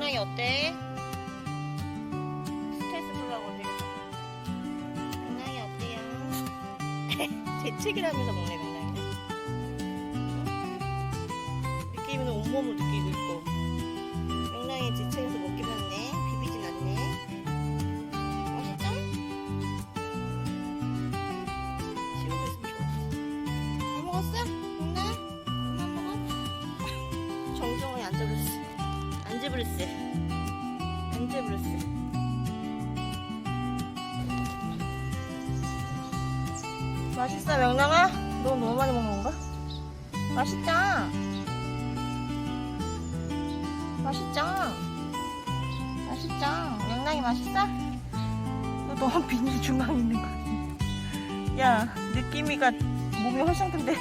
명랑이 어때? 스트레스 풀라고 되겠다. 명랑이 어때요? 재채기라면서 먹네 명랑이는. 느낌은 온몸을 느끼고 있고. 명랑이 재채기에서 먹기만 했네. 비비진 않네. 맛있죠? 시오도 있으면 좋았어. 다 먹었어? 명랑? 그만 먹어? 정정하게 앉아버렸어. 앉아버렸어. 맛있어 명랑아? 너 너무 많이 먹는 건가? 맛있다. 명랑이 맛있어? 너 너무 비닐 중앙에 있는 거 같아. 야 느낌이가 몸이 훨씬 큰데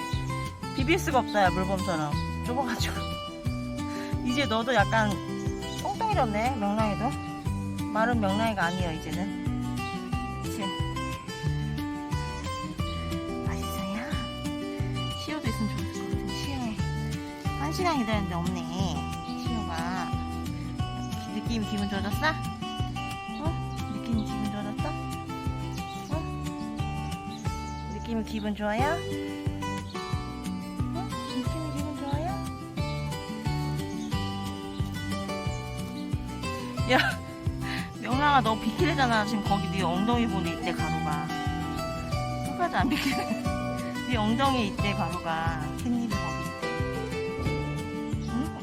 비빌 수가 없다. 야 물범처럼 좁아가지고. 이제 너도 약간 똥똥이렸네. 명랑이도 마른 명랑이가 아니에요 이제는. 그치? 맛있어요? 시오도 있으면 좋을 것 같은. 시오 1시간 기다렸는데 없네. 시오가 느낌이 기분 좋아졌어? 느낌이 기분 좋아졌어? 느낌이 기분 좋아요? 느낌이 기분 좋아요? 야 명랑아 너 비키래잖아. 지금 거기 네 엉덩이 보니 이때 가루가 끝까지 안 비키래. 네 엉덩이에 이때 가루가 캣닙이 거기 있대. 응?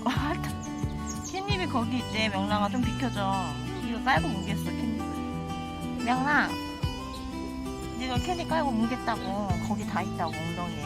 캣닙이 거기 있대. 명랑아 좀 비켜줘. 이거 깔고 뭉겠어 캣닙을. 명랑 네가 캣닙 깔고 뭉겠다고. 거기 다 있다고 엉덩이에.